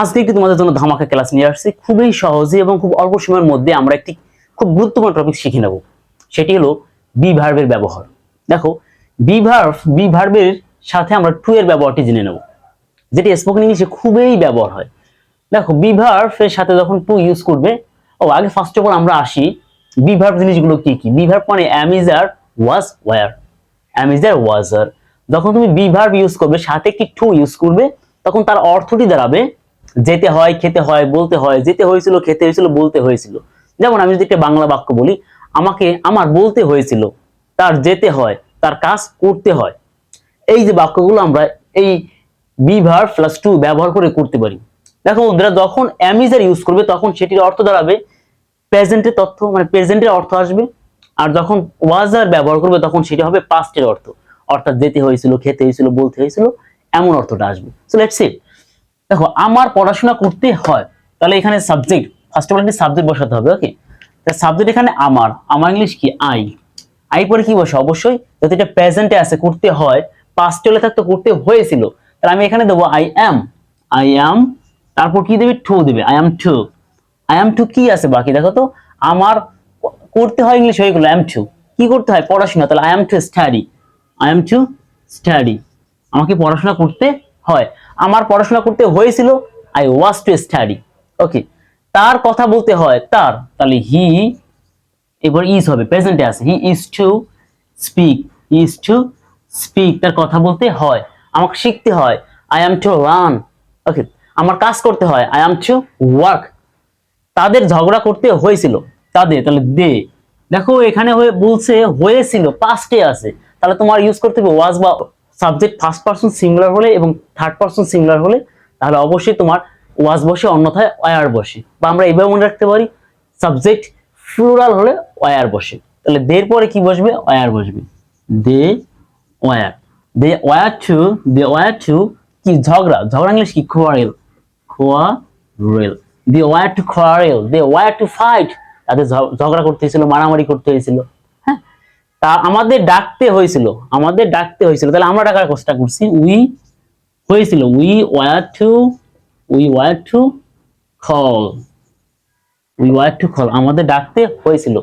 আজকে একটি তোমাদের জন্য ধামাকা ক্লাস নিয়ে আসছি। খুবই সহজে এবং খুব অল্প সময়ের মধ্যে আমরা একটি খুব গুরুত্বপূর্ণ টপিক শিখে নেব। সেটি হলো বি ভার্বের ব্যবহার। দেখো, বি ভার্বের সাথে আমরা টু এর ব্যবহারটি জেনে নেব, যেটি স্পোকেন ইংলিশে খুবই ব্যবহার হয়। দেখো, বি ভার্বের সাথে যখন টু ইউজ করবে, আগে ফার্স্ট অফ অল আমরা আসি বি ভার্ব জিনিসগুলো কি কি। বি ভার্ব মানে am, is, are, was, were. Am, is, are, was, are. যখন তুমি বি ভার্ব ইউজ করবে সাথে একটি টু ইউজ করবে, তখন তার অর্থটি দাঁড়াবে যেতে হয়, খেতে হয়, বলতে হয়। যেতে হয়েছিল, খেতে হয়েছিল, বলতে হয়েছিল। যেমন আমি যদি একটা বাংলা বাক্য বলি, আমাকে আমার বলতে হয়েছিল, তার যেতে হয়, তার কাজ করতে হয়। এই যে বাক্যগুলো আমরা এই বি ভার্ব প্লাস টু ব্যবহার করে করতে পারি। দেখো বন্ধুরা, যখন অ্যাম ইজ আর ইউজ করবে তখন সেটির অর্থ দাঁড়াবে প্রেজেন্টের তথ্য, মানে প্রেজেন্টের অর্থ আসবে। আর যখন ওয়াজ আর ব্যবহার করবে তখন সেটা হবে পাস্টের অর্থ, অর্থাৎ যেতে হয়েছিল, খেতে হয়েছিল, বলতে হয়েছিল, এমন অর্থটা আসবে। So let's see. দেখো, আমার পড়াশোনা করতে হয়, তাহলে এখানে সাবজেক্ট, ফার্স্ট অফ অল একটি সাবজেক্ট বসাতে হবে। ওকে, সাবজেক্ট এখানে আমার ইংলিশ কি আই পরে কি বসে, অবশ্যই যদি এটা প্রেজেন্টে আছে করতে হয়, পাস্ট হলে থাকতো করতে হয়েছিল, তাহলে আমি এখানে দেবো আই অ্যাম, তারপর কি দেবে, টু দেবে, আই অ্যাম টু কি আছে বাকি, দেখো তো, আমার করতে হয় ইংলিশ হয়ে গেল অ্যাম টু, কি করতে হয়, পড়াশোনা, তাহলে আই অ্যাম টু স্টাডি, আমাকে পড়াশোনা করতে হয়। আমার পড়াশোনা করতে হয়েছিল, আই ওয়াজ টু স্টাডি। ওকে, তার কথা বলতে হয়, তার, তাহলে হি, এবার ইজ হবে, প্রেজেন্টে আছে, হি ইজ টু স্পিক, তার কথা বলতে হয়। আমাকে শিখতে হয়, আই অ্যাম টু লার্ন। ওকে, আমার কাজ করতে হয়, আই অ্যাম টু ওয়ার্ক। তাদের ঝগড়া করতে হয়েছিল, তাদের, তাহলে দে। দেখো এখানে বলছে হয়েছিল, পাস্টে আছে, তাহলে তোমার ইউজ করতে হবে ওয়াজ বা সাবজেক্ট ফার্স্ট পারসন সিঙ্গুলার হলে এবং থার্ড পারসন সিঙ্গুলার হলে, তাহলে অবশ্যই তোমার ওয়াজ বসে, অন্যথায় ওয়্যার বসে। বা আমরা এইভাবে মনে রাখতে পারি, সাবজেক্ট প্লুরাল হলে ওয়্যার বসে, তাহলে দের পরে কি বসবে, ওয়্যার বসবে। They were, they were to কি, ঝগড়া ইংলিশ কি, quarrel, they were to quarrel, they were to fight, তাদের ঝগড়া করতে হয়েছিল, মারামারি করতে হয়েছিল। হ্যাঁ, তা আমাদের ডাকতে হয়েছিল, তাহলে আমরা ডাকার চেষ্টা করছি, উই হয়েছিল, we were to call, আমাদের ডাকতে হয়েছিল।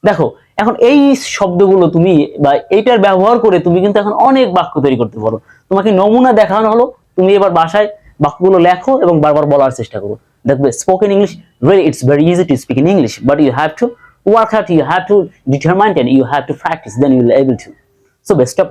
দেখো, এখন এই শব্দগুলো তুমি বা এইটার ব্যবহার করে তুমি কিন্তু এখন অনেক বাক্য তৈরি করতে পারো। তোমাকে নমুনা দেখানো হলো, তুমি এবার বাসায় বাক্যগুলো লেখো এবং বারবার বলার চেষ্টা করো। দেখবে spoken English, really it's very easy to speak in English, but you have to work hard, you have to determine and you have to practice, then you will able to. So best of